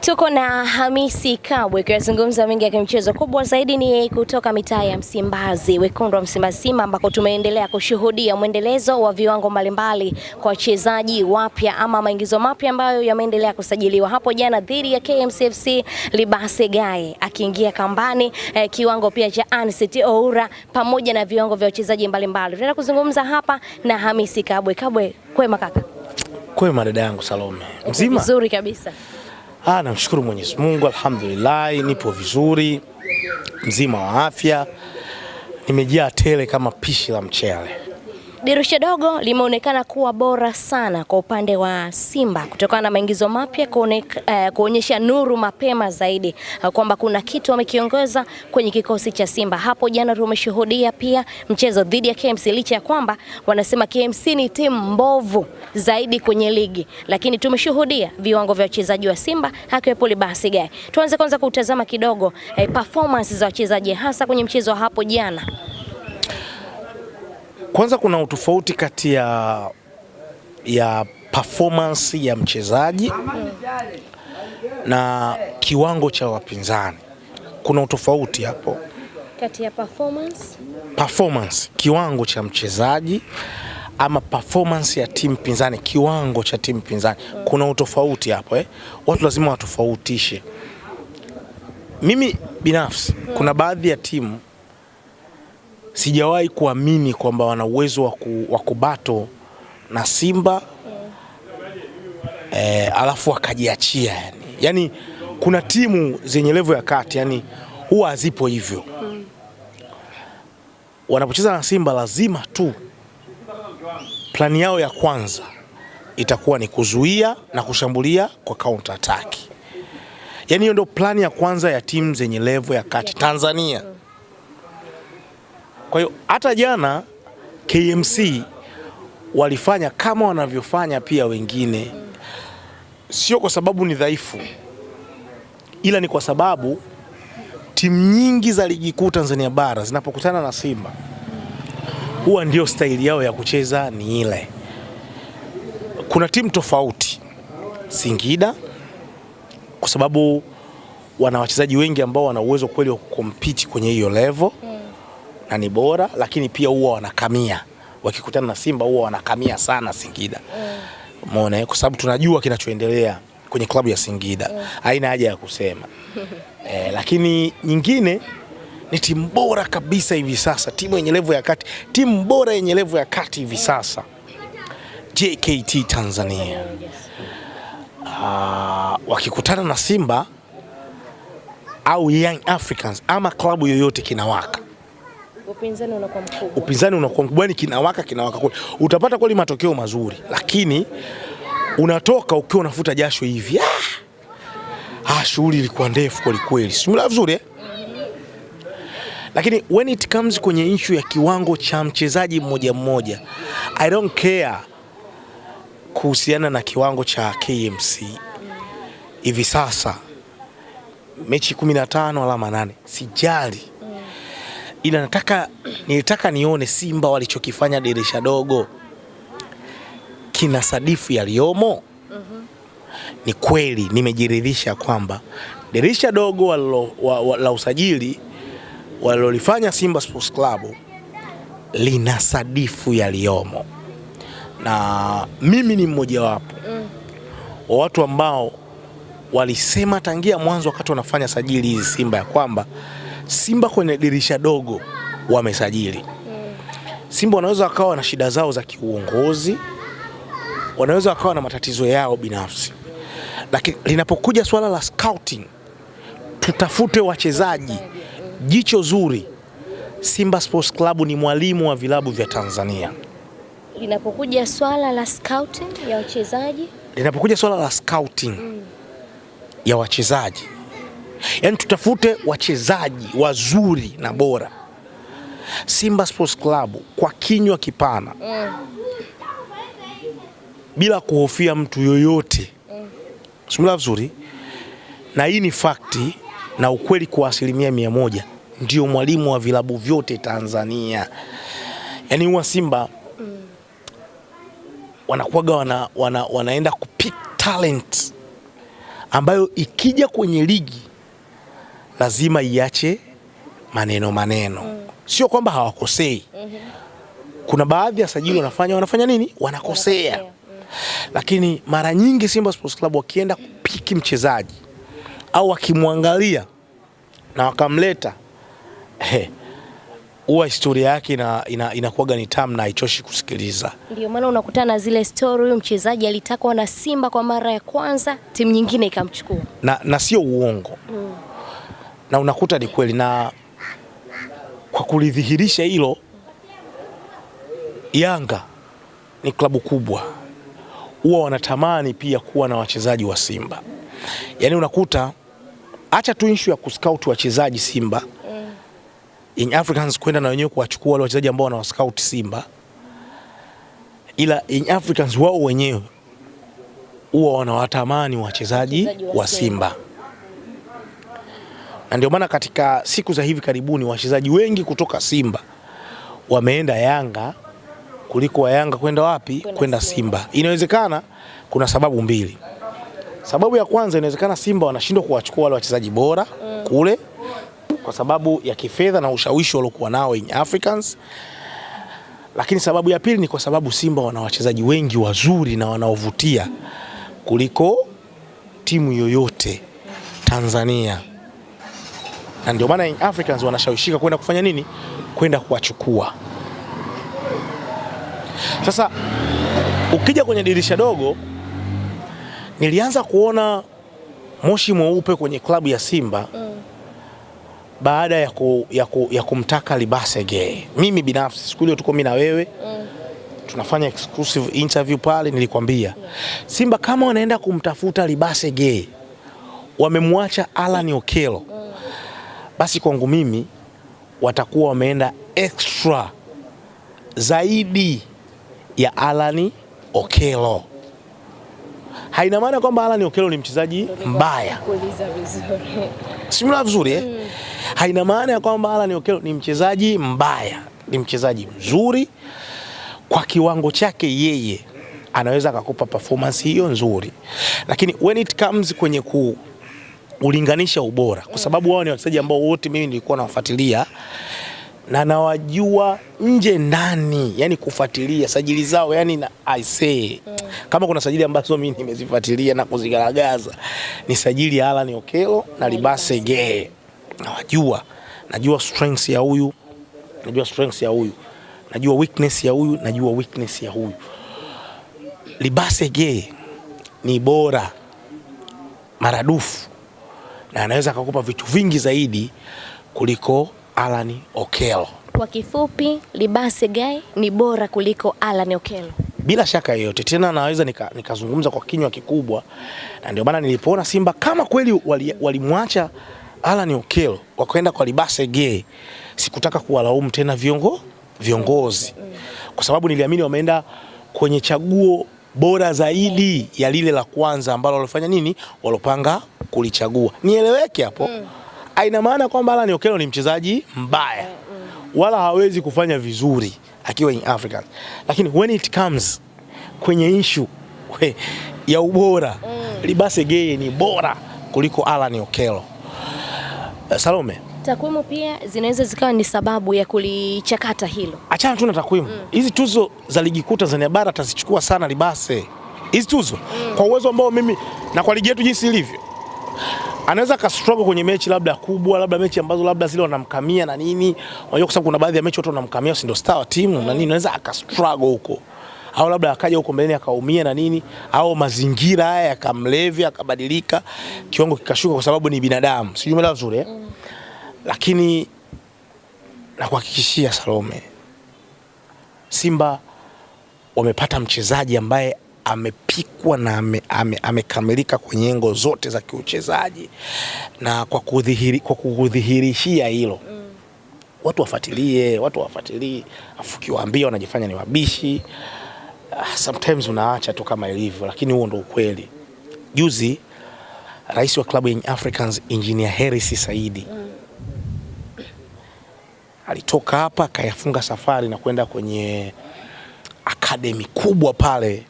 Tuko na Hamisi Kabwe kuzungumza mengi ya kimchezo. Kubwa zaidi ni kutoka mitaa ya Msimbazi, wekundu wa Msimbazi Simba, ambako tumeendelea kushuhudia mwendelezo wa viwango mbalimbali kwa wachezaji wapya ama maingizo mapya ambayo yameendelea kusajiliwa. Hapo jana dhidi ya KMCFC, Libase Gaye akiingia kambani, kiwango pia cha Anseti Oura pamoja na viwango vya wachezaji mbalimbali. Tunaenda kuzungumza hapa na Hamisi Kabwe. Kabwe, kwema kaka? Kwema dada yangu Salome. Mzima? Vizuri kabisa. Namshukuru Mwenyezi Mungu, alhamdulillah, nipo vizuri, mzima wa afya, nimejaa tele kama pishi la mchele. Dirisha dogo limeonekana kuwa bora sana kwa upande wa Simba kutokana na maingizo mapya, kuonyesha nuru mapema zaidi kwamba kuna kitu wamekiongoza kwenye kikosi cha Simba. Hapo jana tumeshuhudia pia mchezo dhidi ya KMC, licha ya kwamba wanasema KMC ni timu mbovu zaidi kwenye ligi, lakini tumeshuhudia viwango vya wachezaji wa Simba hakiwepo Libase Gaye. Tuanze kwanza kutazama kidogo performance za wachezaji hasa kwenye mchezo wa hapo jana. Kwanza kuna utofauti kati ya performance ya mchezaji na kiwango cha wapinzani. Kuna utofauti hapo kati ya performance, kiwango cha mchezaji ama performance ya timu pinzani, kiwango cha timu pinzani. Kuna utofauti hapo Watu lazima watofautishe. Mimi binafsi kuna baadhi ya timu sijawahi kuamini kwamba wana uwezo wa kubato na Simba alafu wakajiachia yani kuna timu zenye level ya kati huwa hazipo hivyo. Wanapocheza na Simba lazima tu plani yao ya kwanza itakuwa ni kuzuia na kushambulia kwa counter attack. Hiyo ndio plani ya kwanza ya timu zenye level ya kati Tanzania. Kwa hiyo hata jana KMC walifanya kama wanavyofanya pia wengine, sio kwa sababu ni dhaifu, ila ni kwa sababu timu nyingi za ligi kuu Tanzania bara zinapokutana na Simba huwa ndio staili yao ya kucheza ni ile. Kuna timu tofauti, Singida, kwa sababu wana wachezaji wengi ambao wana uwezo kweli wa kukompiti kwenye hiyo level na ni bora, lakini pia huwa wanakamia. Wakikutana na Simba huwa wanakamia sana Singida. Umeona, kwa sababu tunajua kinachoendelea kwenye klabu ya Singida. Haina haja ya kusema. Lakini nyingine ni timu bora kabisa hivi sasa, timu yenye level ya kati, timu bora yenye level ya kati hivi sasa, JKT Tanzania. Wakikutana na Simba au Young Africans ama klabu yoyote kinawaka. Upinzani unakuwa mkubwa, kinawaka kweli. Utapata kweli matokeo mazuri, lakini unatoka ukiwa unafuta jasho hivi. Shughuli ilikuwa ndefu kweli. Simula vizuri Lakini when it comes kwenye issue ya kiwango cha mchezaji mmoja mmoja, I don't care kuhusiana na kiwango cha KMC. Hivi sasa mechi 15 alama 8, sijali. Ila nilitaka nione Simba walichokifanya dirisha dogo kina sadifu yaliyomo. Ni kweli nimejiridhisha kwamba dirisha dogo la usajili walilofanya Simba Sports Club lina sadifu yaliyomo. Na mimi ni mmoja wapo wa watu ambao walisema tangia mwanzo wakati wanafanya sajili hizi Simba ya kwamba Simba kwenye dirisha dogo wamesajili. Simba wanaweza wakawa na shida zao za kiuongozi, wanaweza wakawa na matatizo yao binafsi, lakini linapokuja swala la scouting, tutafute wachezaji, jicho zuri, Simba Sports Club ni mwalimu wa vilabu vya Tanzania. Linapokuja swala la scouting ya wachezaji, tutafute wachezaji wazuri na bora. Simba Sports Club kwa kinywa kipana, bila kuhofia mtu yoyote. Simula vizuri. Na hii ni fakti na ukweli kwa 100%, ndio mwalimu wa vilabu vyote Tanzania. Huwa Simba wanakuwaga wanaenda kupick talent ambayo ikija kwenye ligi lazima iache maneno. Sio kwamba hawakosei. Kuna baadhi ya sajili wanafanya nini? Wanakosea. Lakini mara nyingi Simba Sports Club wakienda kupiki mchezaji au wakimwangalia na wakamleta, huwa historia yake inakuwa ni tamu na haichoshi kusikiliza. Ndio maana unakutana zile story, huyu mchezaji alitakwa na Simba kwa mara ya kwanza, timu nyingine ikamchukua. Na sio uongo. Na unakuta ni kweli, na kwa kulidhihirisha hilo, Yanga ni klabu kubwa, huwa wanatamani pia kuwa na wachezaji wa Simba. Yaani unakuta acha tu issue ya kuscout wachezaji Simba, Young Africans kwenda na wenyewe kuwachukua wale wachezaji ambao wana scout Simba, ila Young Africans wao wenyewe huwa wanawatamani wachezaji wa Simba. Na ndio maana katika siku za hivi karibuni wachezaji wengi kutoka Simba wameenda Yanga kuliko wa Yanga kwenda wapi? Kwenda Simba. Inawezekana kuna sababu mbili. Sababu ya kwanza, inawezekana Simba wanashindwa kuwachukua wale wachezaji bora kule kwa sababu ya kifedha na ushawishi waliokuwa nao in Africans. Lakini sababu ya pili ni kwa sababu Simba wana wachezaji wengi wazuri na wanaovutia kuliko timu yoyote Tanzania. Na ndio maana in Africans wanashawishika kwenda kufanya nini? Kwenda kuwachukua. Sasa ukija kwenye dirisha dogo, nilianza kuona moshi mweupe kwenye klabu ya Simba baada ya kumtaka Libase Gay. Mimi binafsi siku ile tuko mimi na wewe tunafanya exclusive interview pale, nilikwambia Simba kama wanaenda kumtafuta Libase Gay, wamemwacha Alan Okello, basi kwangu mimi watakuwa wameenda extra zaidi ya Alan Okello. Haina maana kwamba Alan Okello ni mchezaji mbaya. Simula vizuri Haina maana kwamba Alan Okello ni mchezaji mbaya. Ni mchezaji mzuri kwa kiwango chake, yeye anaweza akakupa performance hiyo nzuri. Lakini when it comes kwenye ulinganisha ubora, kwa sababu wao ni wachezaji ambao wote mimi nilikuwa nawafuatilia na nawajua nje ndani, yani kufuatilia sajili zao, yani na I say kama kuna sajili ambazo mimi nimezifuatilia na kuzigaragaza ni sajili ya Alan Okello na Libase Gay. Najua strengths ya huyu, najua weakness ya huyu, najua weakness ya huyu. Libase Gay ni bora maradufu na anaweza akakupa vitu vingi zaidi kuliko Alan Okello. Kwa kifupi, Libase Gay ni bora kuliko Alan Okello. Bila shaka yoyote. Tena naweza nikazungumza kwa kinywa kikubwa. Na ndio maana nilipoona Simba kama kweli walimwacha Alan Okello wakaenda kwa Libase Gay, sikutaka kuwalaumu tena viongozi. Kwa sababu niliamini wameenda kwenye chaguo bora zaidi ya lile la kwanza ambalo walifanya nini? Walopanga kulichagua. Nieleweke hapo. Haina maana kwamba Alan Okello ni mchezaji mbaya wala hawezi kufanya vizuri akiwa in Africa. Lakini when it comes kwenye issue ya ubora, Libase Gay ni bora kuliko Alan Okello. Salome, takwimu pia zinaweza zikawa ni sababu ya kulichakata hilo. Achana tu na takwimu. Hizi tuzo za ligi kuu Tanzania bara atazichukua sana Libase. Hizi tuzo kwa uwezo ambao mimi na kwa ligi yetu jinsi ilivyo, anaweza ka struggle kwenye mechi labda kubwa, labda mechi ambazo labda zile wanamkamia na nini. Unajua kwa sababu kuna baadhi ya mechi watu wanamkamia, si ndio star wa timu na nini, anaweza aka struggle huko. Au labda akaja huko mbeleni akaumia na nini, au mazingira haya yakamlevya akabadilika, kiwango kikashuka kwa sababu ni binadamu. Sijui umeelewa vizuri Lakini na kuhakikishia Salome, Simba wamepata mchezaji ambaye amepikwa na amekamilika kwenye engo zote za kiuchezaji, na kwa kudhihirishia hilo watu wafuatilie, afukiwaambia wanajifanya ni wabishi. Sometimes unaacha tu kama ilivyo, lakini huo ndio ukweli. Juzi rais wa klabu ya Africans Engineer Hersi Saidi alitoka hapa akayafunga safari na kwenda kwenye academy kubwa pale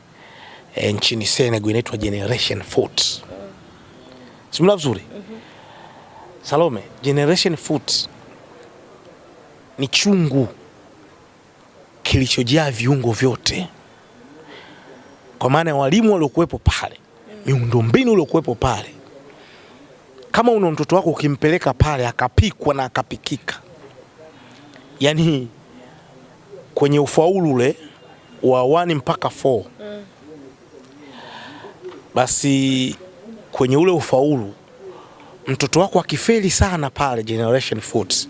nchini Senegal inaitwa Generation Foot. Simla vizuri. Salome, Generation Foot ni chungu kilichojaa viungo vyote. Kwa maana ya walimu waliokuwepo pale, miundombinu iliokuwepo pale. Kama una mtoto wako ukimpeleka pale akapikwa na akapikika, yani kwenye ufaulu ule wa 1 mpaka 4, basi kwenye ule ufaulu mtoto wako akifeli sana pale Generation Foot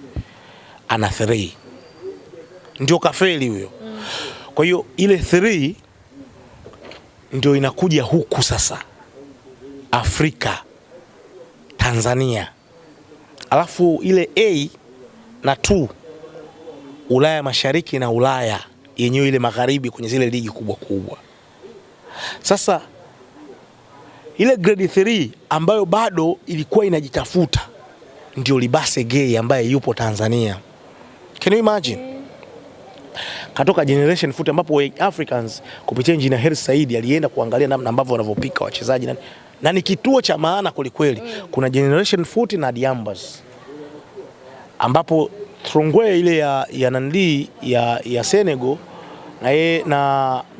ana 3, ndio kafeli huyo. Kwa hiyo ile 3 ndio inakuja huku sasa Afrika, Tanzania. Alafu ile A na 2 Ulaya Mashariki na Ulaya yenyewe ile magharibi kwenye zile ligi kubwa kubwa. Sasa ile grade 3 ambayo bado ilikuwa inajitafuta ndio Libase Gay ambaye yupo Tanzania. Can you imagine? Katoka Generation Foot ambapo Africans kupitia Engineer Hersi Said alienda kuangalia namna ambavyo wanavyopika wachezaji na ni kituo cha maana kwelikweli. Kuna Generation Foot na Diambas ambapo Trongwe ile ya Nandi ya Senegal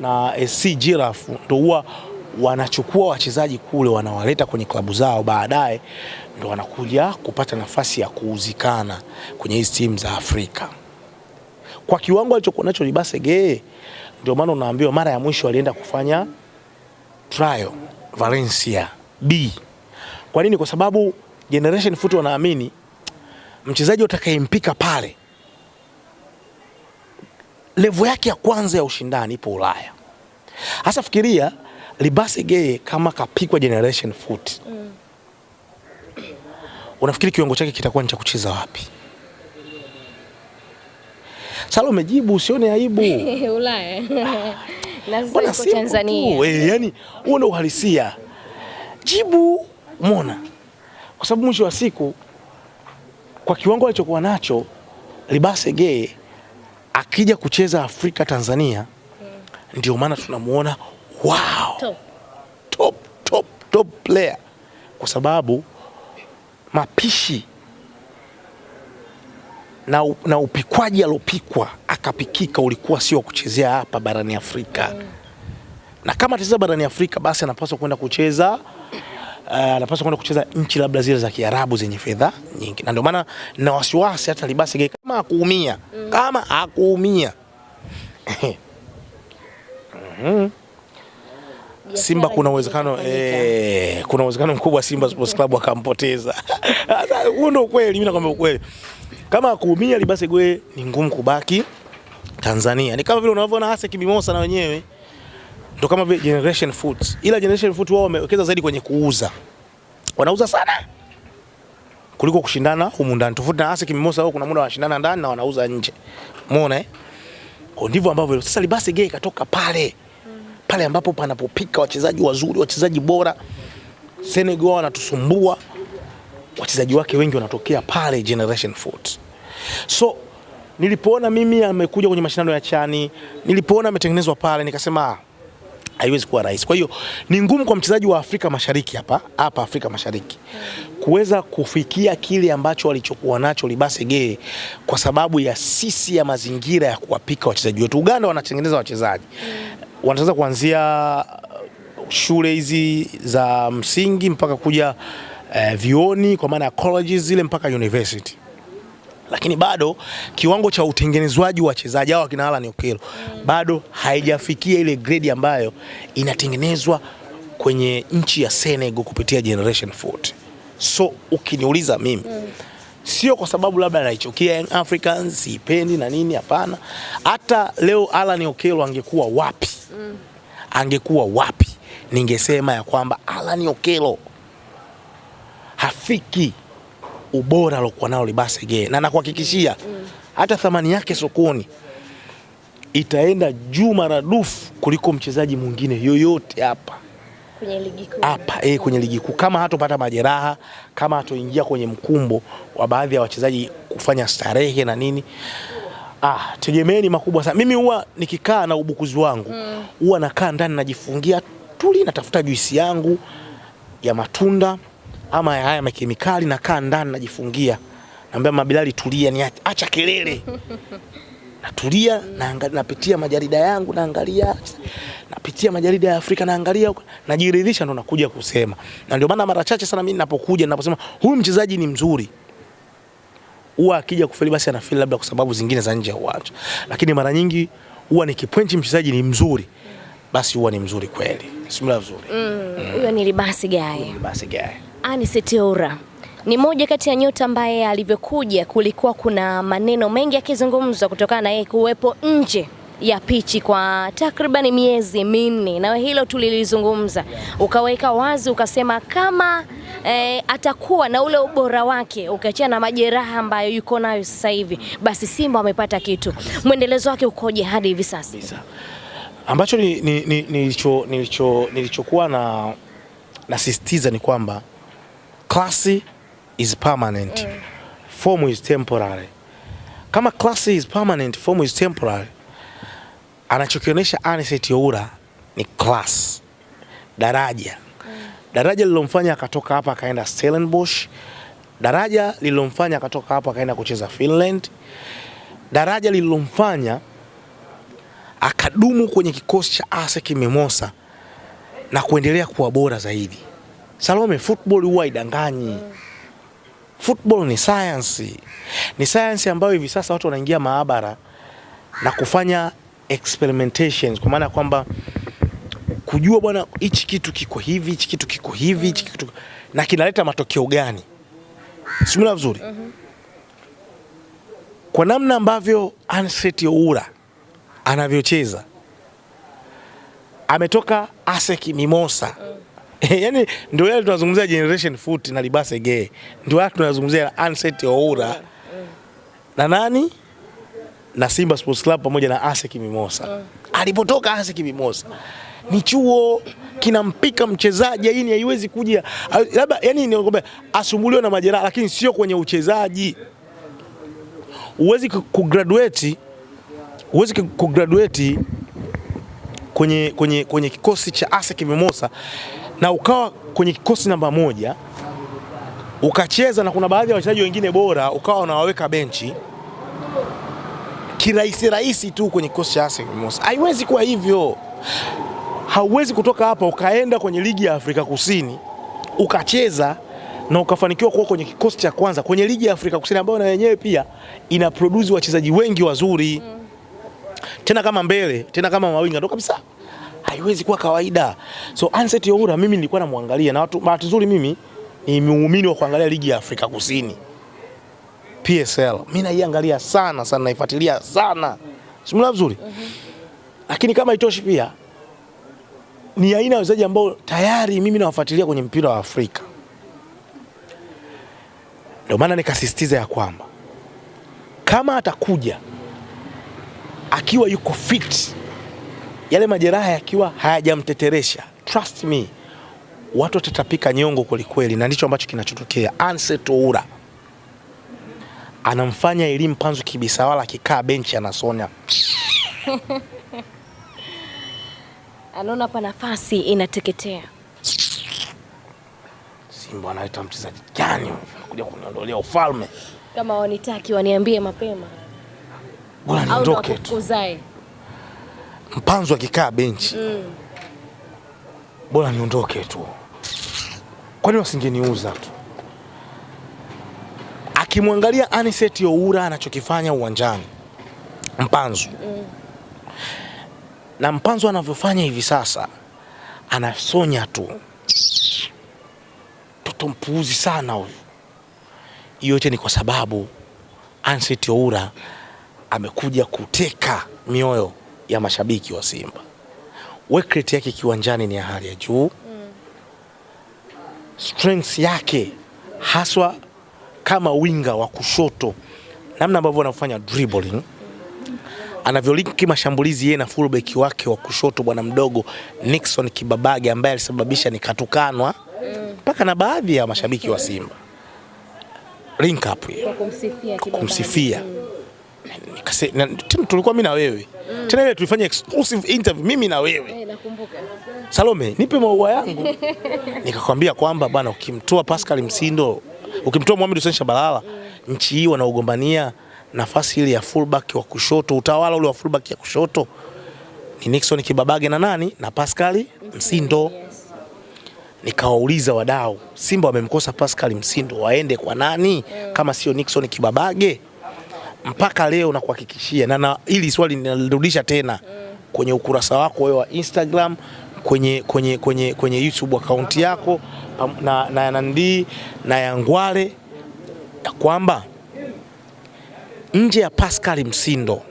na SC Giraffe ndio huwa wanachukua wachezaji kule wanawaleta kwenye klabu zao, baadaye ndio wanakuja kupata nafasi ya kuuzikana kwenye hizi timu za Afrika. Kwa kiwango alichokuwa nacho Libase Gay, ndio maana unaambiwa mara ya mwisho alienda kufanya trial Valencia B. Kwa nini? Kwa sababu Generation Foot wanaamini mchezaji utakayempika pale level yake ya kwanza ya ushindani ipo Ulaya. Hasa fikiria Libase Gay kama kapikwa Generation Foot. Unafikiri kiwango chake kitakuwa ni cha kucheza wapi? Sasa umejibu, usione aibu. Ulaya. Na sasa Tanzania. Yani huo ndio uhalisia. Jibu, umeona? Kwa sababu mwisho wa siku kwa kiwango alichokuwa nacho Libase Gay akija kucheza Afrika Tanzania, ndio maana tunamuona wow, top player, kwa sababu mapishi na upikwaji alopikwa akapikika ulikuwa sio kuchezea hapa barani Afrika. Na kama atacheza barani Afrika basi anapaswa kwenda kucheza nchi labda zile za Kiarabu zenye fedha nyingi. Na ndio maana na wasiwasi hata Libase Gay kama hakuumia Simba kuna uwezekano mkubwa Simba Sports Club akampoteza. Huo ndio ukweli, mimi nakwambia ukweli. Kama hakuumia Libase Gay ni ngumu kubaki Tanzania. Ni kama vile unavyoona hasa Kimimosa na wenyewe ndio kama vile Generation Foot. Ila Generation Foot wao wamewekeza zaidi kwenye kuuza. Wanauza sana kuliko kushindana humu ndani. Tofauti na hasa Kimimosa wao kuna muda wanashindana ndani na wanauza nje. Umeona eh? Kwa ndivyo ambavyo sasa Libase Gay katoka pale ambapo panapopika wachezaji wazuri, wachezaji bora. Senegal wanatusumbua. Wachezaji wake wengi wanatokea pale Generation Foot. So nilipoona mimi amekuja kwenye mashindano ya Chani, nilipoona ametengenezwa pale, nikasema haiwezi kuwa rahisi. Kwa hiyo ni ngumu kwa mchezaji wa Afrika Mashariki hapa Afrika Mashariki kuweza kufikia kile ambacho walichokuwa nacho Libase Gay, kwa sababu ya sisi ya mazingira ya kuwapika wachezaji wetu. Uganda wanatengeneza wachezaji. Wanaanza kuanzia shule hizi za msingi mpaka kuja vioni, kwa maana ya colleges zile mpaka university. Lakini bado kiwango cha utengenezwaji wa wachezaji hao kina Alan Okello bado haijafikia ile grade ambayo inatengenezwa kwenye nchi ya Senegal kupitia Generation Foot. So ukiniuliza mimi, sio kwa sababu labda anaichukia Young Africans, sipendi na nini, hapana. Hata leo Alan Okello angekuwa wapi, ningesema ya kwamba Alan Okello hafiki ubora alokuwa nao Libase Gay, na nakuhakikishia hata thamani yake sokoni itaenda juu maradufu kuliko mchezaji mwingine yoyote hapa kwenye ligi kuu. Kwenye ligi kuu, kama hatopata majeraha, kama hatoingia kwenye mkumbo wa baadhi ya wachezaji kufanya starehe na nini. Tegemeeni makubwa sana. Mimi huwa nikikaa na ubukuzi wangu, huwa nakaa ndani najifungia tuli, natafuta juisi yangu ya matunda ama haya makemikali, nakaa ndani najifungia. Naambia Mabilali tulia, ni acha kelele. Natulia, napitia majarida yangu, naangalia, napitia majarida ya Afrika, naangalia, najiridhisha, ndo nakuja kusema. Na ndio maana mara chache sana mimi ninaposema huyu mchezaji ni mzuri, huwa akija kufeli basi anafeli labda kwa sababu zingine za nje ya uwanja. Lakini mara nyingi huwa nikipointi mchezaji ni mzuri, basi huwa ni mzuri kweli. Simla vizuri. Huyo ni Libasi Gaye. Libasi Gaye. Anicet Oura ni moja kati ya nyota ambaye alivyokuja kulikuwa kuna maneno mengi yakizungumzwa kutokana na yeye kuwepo nje ya pichi kwa takriban miezi minne, na hilo tulilizungumza. Ukaweka wazi ukasema kama atakuwa na ule ubora wake, ukiachana na majeraha ambayo yuko nayo sasa hivi, basi Simba wamepata kitu. Mwendelezo wake ukoje hadi hivi sasa? Ambacho nilichokuwa na sisitiza ni kwamba class is permanent, form is temporary. Kama class is permanent, form is temporary, anachokionyesha Anicet Oura ni class, daraja. Daraja lilomfanya akatoka hapa akaenda Stellenbosch, daraja lilomfanya akatoka hapa akaenda kucheza Finland, daraja lilomfanya akadumu kwenye kikosi cha ASEC Mimosas na kuendelea kuwa bora zaidi. Salome, football huwa idanganyi. Football ni science. Ni science ambayo hivi sasa watu wanaingia maabara na kufanya experimentations, kwa maana kwamba kujua bwana hichi kitu kiko hivi, hichi kitu kiko hivi, hichi kitu na kinaleta matokeo gani. Simula vizuri. Kwa namna ambavyo Anicet Oura anavyocheza, ametoka ASEC Mimosas. Yaani ndio yale tunazungumzia generation foot na Libasi Gaye. Ndio yale tunazungumzia Anicet Oura. Na nani? Na Simba Sports Club pamoja na ASEC Mimosas. Alipotoka ASEC Mimosas ni chuo kinampika mchezaji, yani haiwezi kuja labda, yani nikwambia asumbuliwe na majeraha, lakini sio kwenye uchezaji. Uwezi kugraduate kwenye kikosi cha ASEC Mimosas na ukawa kwenye kikosi namba 1 ukacheza na kuna baadhi ya wachezaji wengine bora ukawa unawaweka benchi kirahisi tu kwenye kikosi cha ASEC Mimosas. Haiwezi kuwa hivyo. Hauwezi kutoka hapa ukaenda kwenye ligi ya Afrika Kusini ukacheza na ukafanikiwa kuwa kwenye kikosi cha kwanza kwenye ligi ya Afrika Kusini ambayo na yenyewe pia ina produce wachezaji wengi wazuri. Tena kama mbele, tena kama mawinga, ndo kabisa. Haiwezi kuwa kawaida. So Anicet Oura mimi nilikuwa namwangalia, na watu bahati nzuri mimi ni muumini wa kuangalia ligi ya Afrika Kusini. PSL. Mimi naiangalia sana, naifuatilia sana. Simula vizuri. Lakini kama itoshi pia ni aina ya wachezaji ambao tayari mimi nawafuatilia kwenye mpira wa Afrika. Ndio maana nikasisitiza ya kwamba kama atakuja akiwa yuko fit, yale majeraha yakiwa hayajamteteresha, trust me, watu watatapika nyongo kweli, na ndicho ambacho kinachotokea. Anicet Oura anamfanya Elie Mpanzu Kibisawala akikaa benchi anasonya. Anaona hapa nafasi inateketea. Simba analeta mchezaji gani kuja kuniondolea ufalme? Kama wanitaki waniambie mapema. Bora niondoke tu. Mpanzu akikaa benchi. Bora niondoke tu. Kwani wasingeniuza tu? Akimwangalia Anicet Oura anachokifanya uwanjani Mpanzu. Na Mpanzu anavyofanya hivi sasa anasonya tu. Toto mpuuzi sana huyu. Yote ni kwa sababu Anicet Oura amekuja kuteka mioyo ya mashabiki wa Simba. Work rate yake kiwanjani ni ya hali ya juu. Strength yake haswa kama winga wa kushoto, namna ambavyo anafanya dribbling, anavyolinki mashambulizi yeye na fullback wake wa kushoto bwana mdogo Nixon Kibabage ambaye alisababisha nikatukanwa mpaka na baadhi ya mashabiki wa Simba. Link up hiyo kumsifia. Tena tulikuwa mimi na wewe. Tena ile tulifanya exclusive interview mimi na wewe. Nakumbuka. Salome, nipe maua yangu. Nikakwambia kwamba bwana, ukimtoa Pascal Msindo, ukimtoa Mohamed Hussein Shabalala, nchi hii wanaogombania nafasi ile ya fullback wa kushoto, utawala ule wa fullback ya kushoto ni Nixon Kibabage na nani? Na Pascal Msindo. Nikawauliza wadau, Simba wamemkosa Pascal Msindo, waende kwa nani kama sio Nixon Kibabage? Mpaka leo nakuhakikishia, na hili swali ninalirudisha tena kwenye ukurasa wako wewe wa Instagram, kwenye YouTube account yako na Nandi na Yangwale, ya kwamba nje ya Pascal Msindo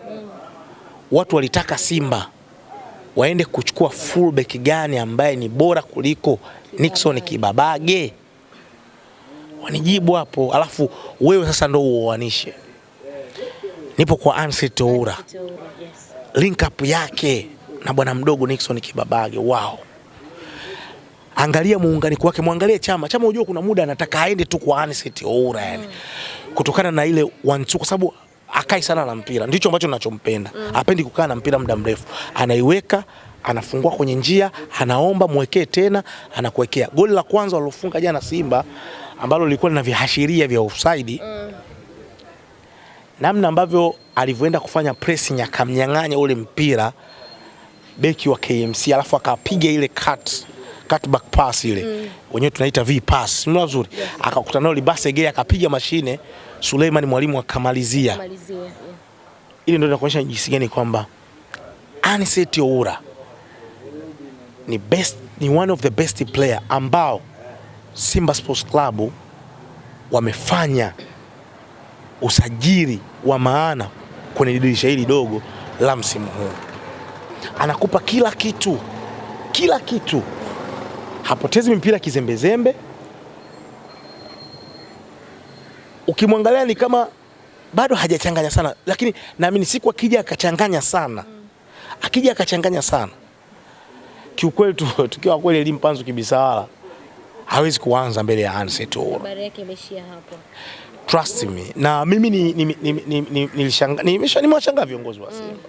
watu walitaka Simba waende kuchukua fullback gani ambaye ni bora kuliko Nixon Kibabage? Wanijibu hapo, alafu wewe sasa ndo uoanishe. Nipo kwa Ansel Toura, link up yake na bwana mdogo Nixon Kibabage. Wow, angalia muunganiko wake, muangalie Chama. Unajua kuna muda anataka aende tu kwa Ansel Toura, yani kutokana na ile wanchu, kwa sababu akai sana na mpira, ndicho ambacho ninachompenda. Hapendi kukaa na mpira muda mrefu, anaiweka, anafungua kwenye njia, anaomba mwekee tena, anakuwekea. Goli la kwanza walofunga jana Simba ambalo lilikuwa lina vihashiria vya offside, namna ambavyo alivyoenda kufanya pressing akamnyang'anya ule mpira beki wa KMC, alafu akapiga ile cut back pass ile wenyewe tunaita V pass, ni nzuri. Akakutana nao Libasege, akapiga mashine, Suleiman Mwalimu akamalizia. Ile ndio inakuonyesha jinsi gani kwamba Ansel Toura ni one of the best player ambao Simba Sports Club wamefanya usajili wa maana kwenye dirisha hili dogo la msimu huu. Anakupa kila kitu, hapotezi mpira kizembezembe. Ukimwangalia ni kama bado hajachanganya sana, lakini naamini siku akija akachanganya sana, kiukweli tukiwa kweli Elie Mpanzu Kibisawala hawezi kuanza mbele ya Ansel Toura. Habari yake imeshia hapo. Trust me. Na mimi nimewashangaa viongozi wa Simba.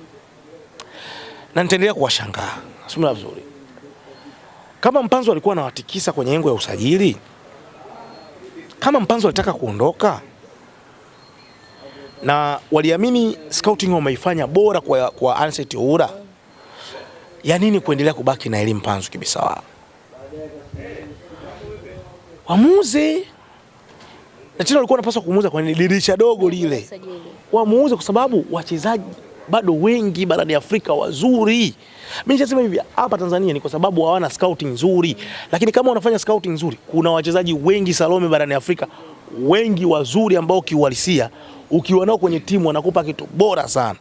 Na nitaendelea kuwashangaa. Simba vizuri. Kama Mpanzu alikuwa anawatikisa kwenye engo ya usajili, kama Mpanzu alitaka kuondoka na waliamini scouting wameifanya bora kwa Ansel Toura, ya nini kuendelea kubaki na Elie Mpanzu Kibisawala? Wamuuze. Na tena walikuwa wanapaswa kumuuza kwa dirisha dogo lile. Wamuuze kwa sababu wachezaji bado wengi barani Afrika wazuri. Mimi nasema hivi, hapa Tanzania ni kwa sababu hawana scouting nzuri. Lakini kama wanafanya scouting nzuri, kuna wachezaji wengi Salome barani Afrika wengi wazuri ambao kiuhalisia ukiwa nao kwenye timu wanakupa kitu bora sana.